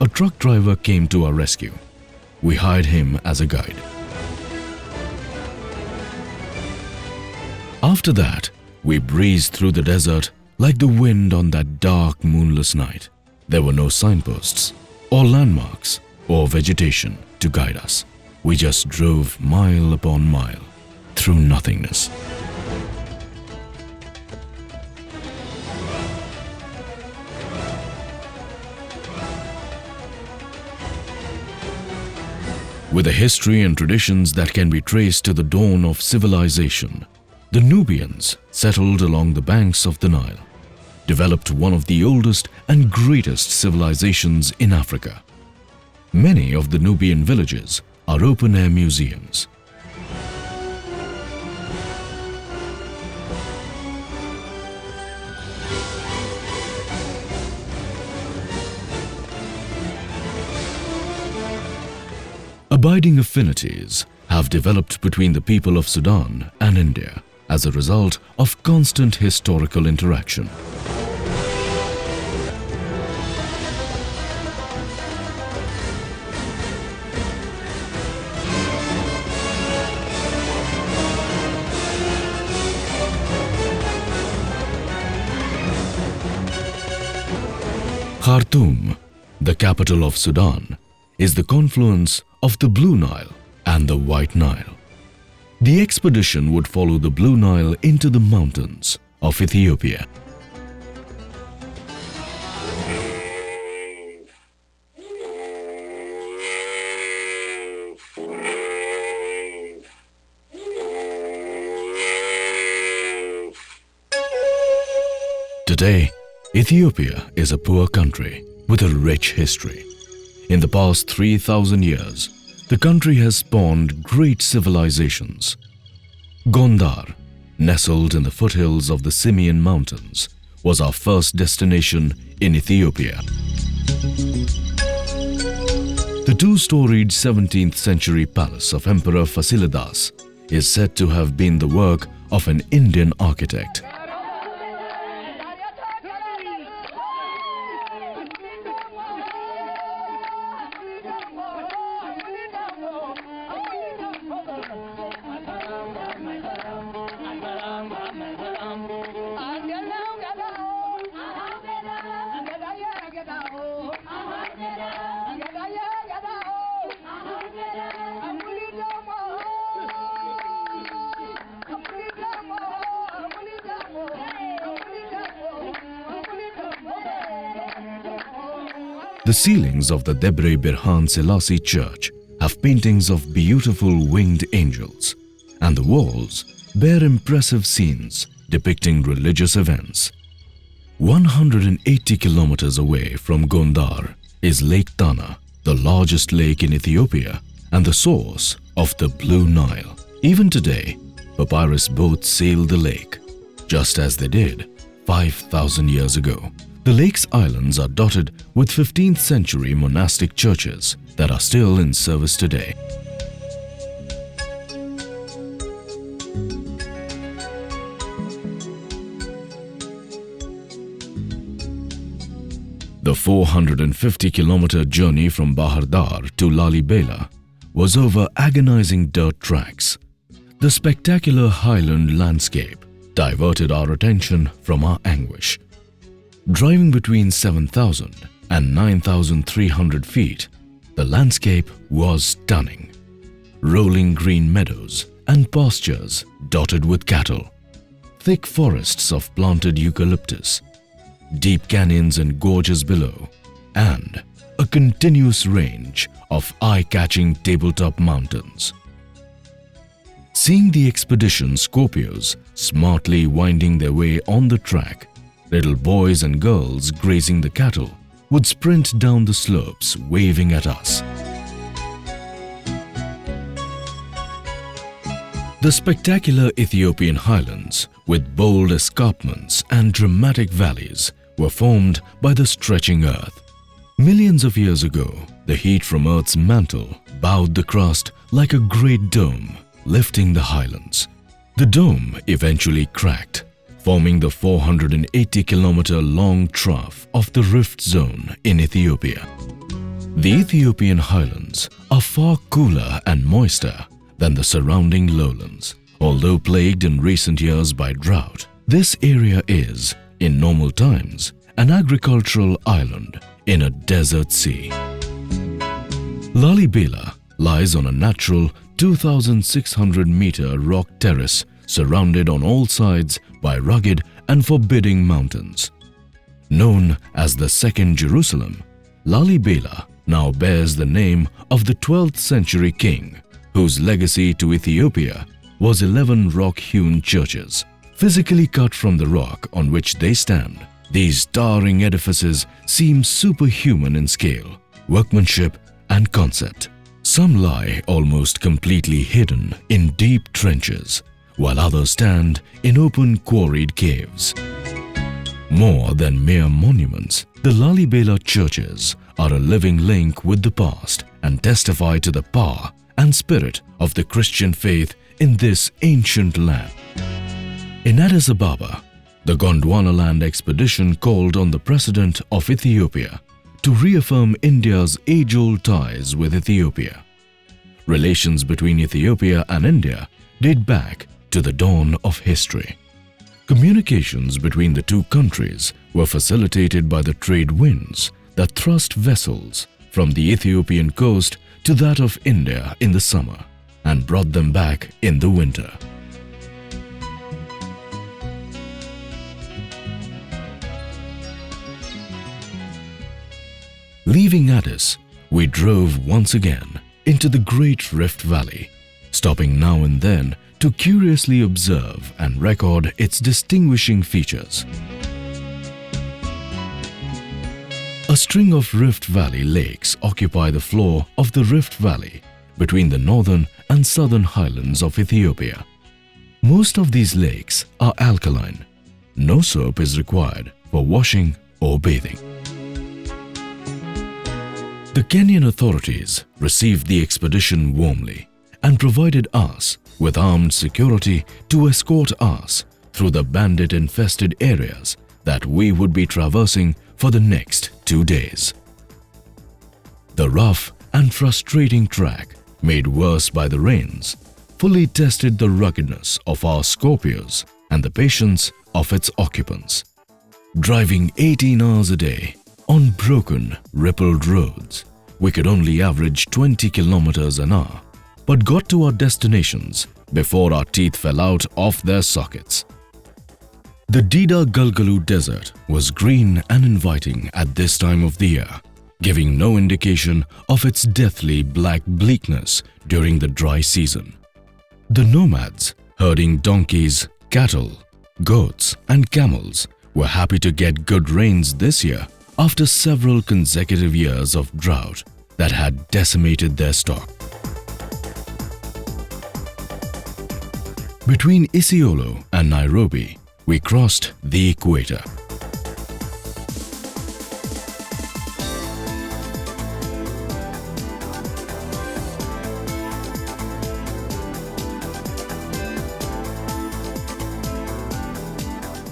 a truck driver came to our rescue. We hired him as a guide. After that, we breezed through the desert like the wind on that dark, moonless night. There were no signposts, or landmarks, or vegetation to guide us. We just drove mile upon mile through nothingness. With a history and traditions that can be traced to the dawn of civilization, the Nubians settled along the banks of the Nile, developed one of the oldest and greatest civilizations in Africa. Many of the Nubian villages are open-air museums. Abiding affinities have developed between the people of Sudan and India as a result of constant historical interaction. Khartoum, the capital of Sudan, is the confluence of the Blue Nile and the White Nile. The expedition would follow the Blue Nile into the mountains of Ethiopia. Today, Ethiopia is a poor country with a rich history. In the past 3,000 years, the country has spawned great civilizations. Gondar, nestled in the foothills of the Simien Mountains, was our first destination in Ethiopia. The two-storied 17th century palace of Emperor Fasilidas is said to have been the work of an Indian architect. The ceilings of the Debre Birhan Selassie Church have paintings of beautiful winged angels, and the walls bear impressive scenes depicting religious events. 180 kilometers away from Gondar is Lake Tana, the largest lake in Ethiopia and the source of the Blue Nile. Even today, papyrus boats sail the lake, just as they did 5,000 years ago. The lake's islands are dotted with 15th century monastic churches that are still in service today. The 450-kilometer journey from Bahar Dar to Lalibela was over agonizing dirt tracks. The spectacular highland landscape diverted our attention from our anguish. Driving between 7,000 and 9,300 feet, the landscape was stunning. Rolling green meadows and pastures dotted with cattle, thick forests of planted eucalyptus, deep canyons and gorges below, and a continuous range of eye-catching tabletop mountains. Seeing the expedition Scorpios smartly winding their way on the track, little boys and girls grazing the cattle would sprint down the slopes waving at us. The spectacular Ethiopian highlands, with bold escarpments and dramatic valleys, were formed by the stretching earth. Millions of years ago, the heat from Earth's mantle bowed the crust like a great dome, lifting the highlands. The dome eventually cracked, forming the 480-kilometer long trough of the Rift Zone in Ethiopia. The Ethiopian highlands are far cooler and moister than the surrounding lowlands. Although plagued in recent years by drought, this area is, in normal times, an agricultural island in a desert sea. Lalibela lies on a natural 2,600-meter rock terrace surrounded on all sides by rugged and forbidding mountains. Known as the Second Jerusalem, Lalibela now bears the name of the 12th century king, whose legacy to Ethiopia was 11 rock-hewn churches. Physically cut from the rock on which they stand, these towering edifices seem superhuman in scale, workmanship and concept. Some lie almost completely hidden in deep trenches, while others stand in open quarried caves. More than mere monuments, the Lalibela churches are a living link with the past and testify to the power and spirit of the Christian faith in this ancient land. In Addis Ababa, the Gondwanaland Expedition called on the President of Ethiopia to reaffirm India's age-old ties with Ethiopia. Relations between Ethiopia and India date back to the dawn of history. Communications between the two countries were facilitated by the trade winds that thrust vessels from the Ethiopian coast to that of India in the summer and brought them back in the winter. Leaving Addis, we drove once again into the Great Rift Valley, stopping now and then to curiously observe and record its distinguishing features. A string of Rift Valley lakes occupy the floor of the Rift Valley between the northern and southern highlands of Ethiopia. Most of these lakes are alkaline. No soap is required for washing or bathing. The Kenyan authorities received the expedition warmly and provided us with armed security to escort us through the bandit-infested areas that we would be traversing for the next 2 days. The rough and frustrating track, made worse by the rains, fully tested the ruggedness of our Scorpios and the patience of its occupants. Driving 18 hours a day on broken, rippled roads, we could only average 20 kilometers an hour, but got to our destinations before our teeth fell out of their sockets. The Dida Galgalu Desert was green and inviting at this time of the year, giving no indication of its deathly black bleakness during the dry season. The nomads, herding donkeys, cattle, goats and camels, were happy to get good rains this year after several consecutive years of drought that had decimated their stock. Between Isiolo and Nairobi, we crossed the equator.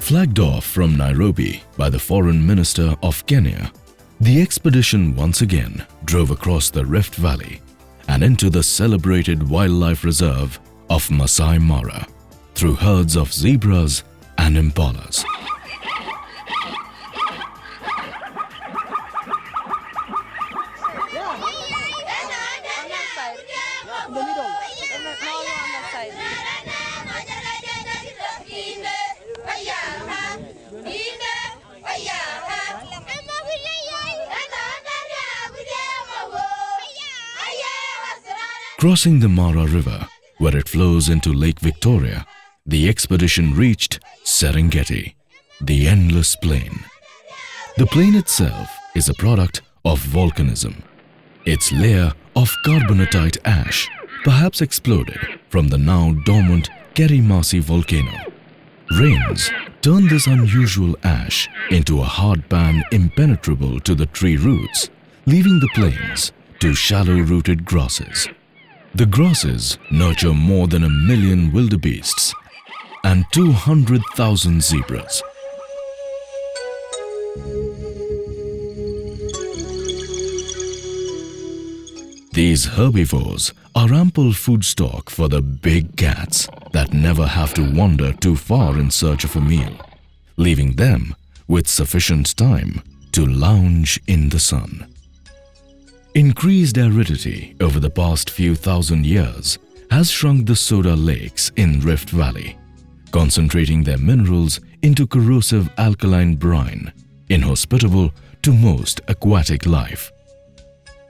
Flagged off from Nairobi by the Foreign Minister of Kenya, the expedition once again drove across the Rift Valley and into the celebrated wildlife reserve of Masai Mara through herds of zebras and impalas. Crossing the Mara River, where it flows into Lake Victoria, the expedition reached Serengeti, the endless plain. The plain itself is a product of volcanism. Its layer of carbonatite ash perhaps exploded from the now dormant Kerimasi volcano. Rains turn this unusual ash into a hard pan impenetrable to the tree roots, leaving the plains to shallow-rooted grasses. The grasses nurture more than 1 million wildebeests and 200,000 zebras. These herbivores are ample food stock for the big cats that never have to wander too far in search of a meal, leaving them with sufficient time to lounge in the sun. Increased aridity over the past few thousand years has shrunk the soda lakes in Rift Valley, concentrating their minerals into corrosive alkaline brine, inhospitable to most aquatic life.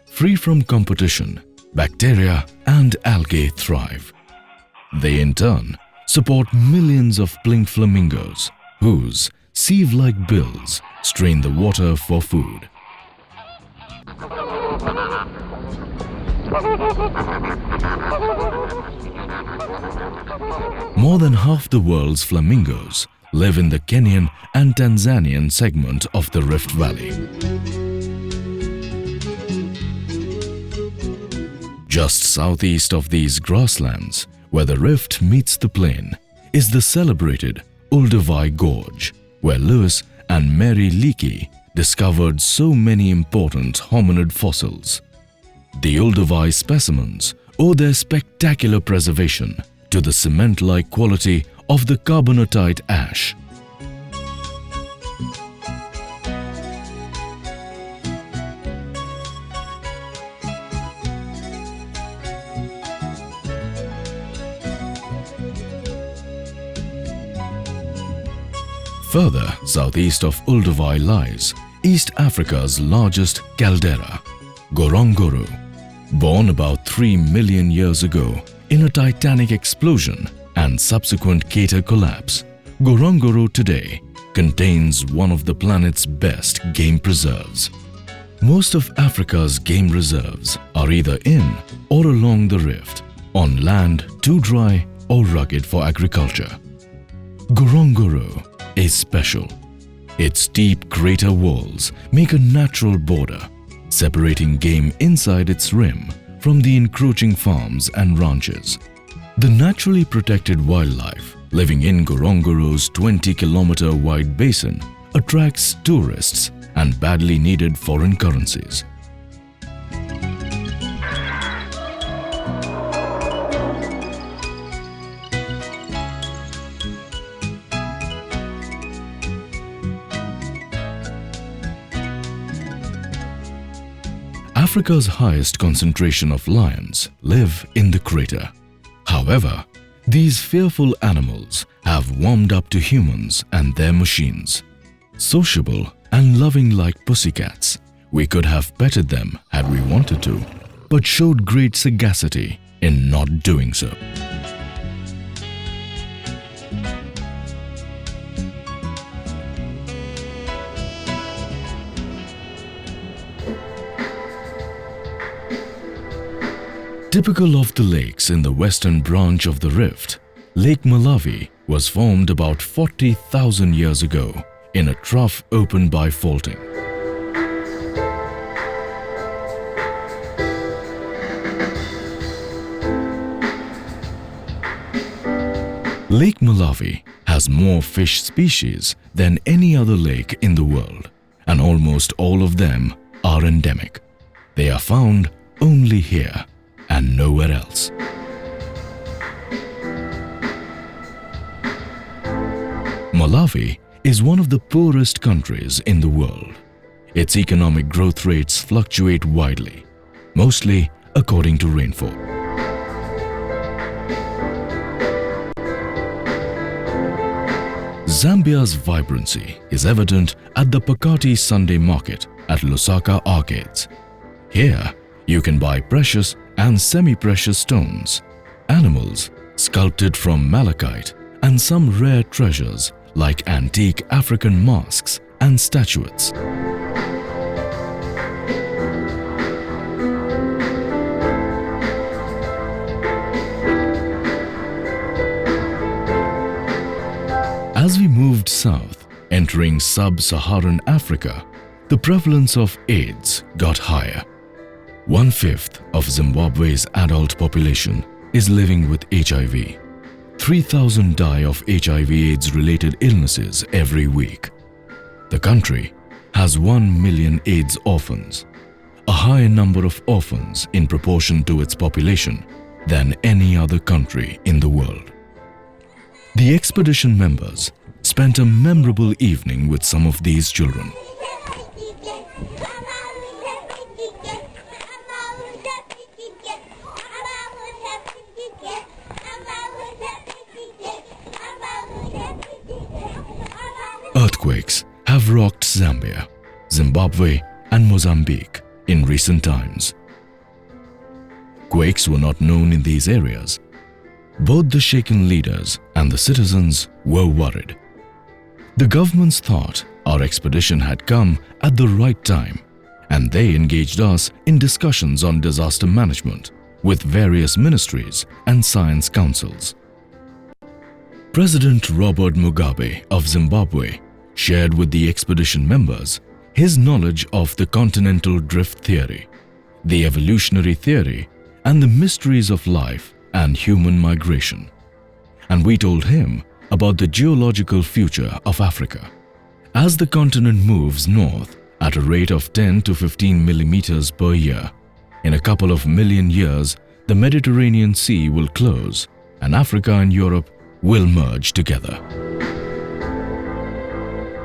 Free from competition, bacteria and algae thrive. They in turn support millions of pink flamingos whose sieve-like bills strain the water for food. More than half the world's flamingos live in the Kenyan and Tanzanian segment of the Rift Valley. Just southeast of these grasslands, where the rift meets the plain, is the celebrated Olduvai Gorge, where Lewis and Mary Leakey discovered so many important hominid fossils. The Olduvai specimens owe their spectacular preservation to the cement-like quality of the carbonatite ash. Further southeast of Olduvai lies East Africa's largest caldera, Ngorongoro. Born about 3 million years ago in a titanic explosion and subsequent crater collapse, Ngorongoro today contains one of the planet's best game preserves. Most of Africa's game reserves are either in or along the rift, on land too dry or rugged for agriculture. Ngorongoro is special. Its deep crater walls make a natural border, separating game inside its rim from the encroaching farms and ranches. The naturally protected wildlife living in Ngorongoro's 20-kilometer wide basin attracts tourists and badly needed foreign currencies. Africa's highest concentration of lions live in the crater. However, these fearful animals have warmed up to humans and their machines. Sociable and loving like pussycats, we could have petted them had we wanted to, but showed great sagacity in not doing so. Typical of the lakes in the western branch of the rift, Lake Malawi was formed about 40,000 years ago in a trough opened by faulting. Lake Malawi has more fish species than any other lake in the world, and almost all of them are endemic. They are found only here and nowhere else. Malawi is one of the poorest countries in the world. Its economic growth rates fluctuate widely, mostly according to rainfall. Zambia's vibrancy is evident at the Pakati Sunday Market at Lusaka Arcades. Here, you can buy precious and semi-precious stones, animals sculpted from malachite, and some rare treasures like antique African masks and statuettes. As we moved south, entering sub-Saharan Africa, the prevalence of AIDS got higher. 1/5 of Zimbabwe's adult population is living with HIV. 3,000 die of HIV/AIDS-related illnesses every week. The country has 1 million AIDS orphans. a higher number of orphans in proportion to its population than any other country in the world. The expedition members spent a memorable evening with some of these children. Earthquakes have rocked Zambia, Zimbabwe, and Mozambique in recent times. Quakes were not known in these areas. Both the shaken leaders and the citizens were worried. The governments thought our expedition had come at the right time, and they engaged us in discussions on disaster management with various ministries and science councils. President Robert Mugabe of Zimbabwe shared with the expedition members his knowledge of the continental drift theory, the evolutionary theory, and the mysteries of life and human migration. And we told him about the geological future of Africa. As the continent moves north at a rate of 10 to 15 millimeters per year, in a couple of million years, the Mediterranean Sea will close and Africa and Europe will merge together.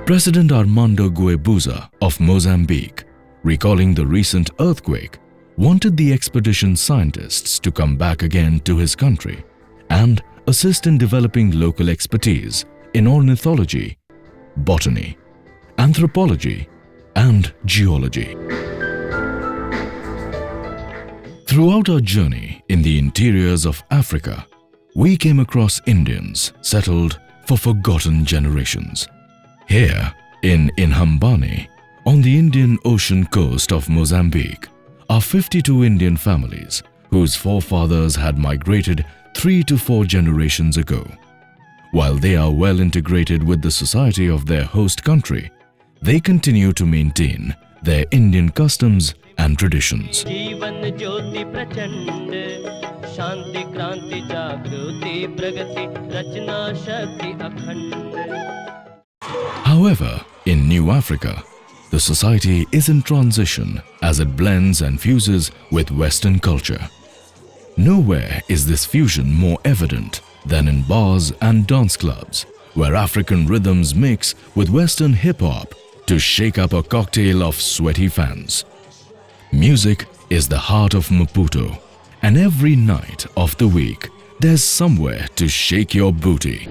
President Armando Guebuza of Mozambique, recalling the recent earthquake, wanted the expedition scientists to come back again to his country and assist in developing local expertise in ornithology, botany, anthropology, and geology. Throughout our journey in the interiors of Africa, we came across Indians settled for forgotten generations. Here, in Inhambane, on the Indian Ocean coast of Mozambique, are 52 Indian families whose forefathers had migrated 3 to 4 generations ago. While they are well integrated with the society of their host country, they continue to maintain their Indian customs and traditions. However, in New Africa, the society is in transition as it blends and fuses with Western culture. Nowhere is this fusion more evident than in bars and dance clubs, where African rhythms mix with Western hip-hop to shake up a cocktail of sweaty fans. Music is the heart of Maputo, and every night of the week, there's somewhere to shake your booty.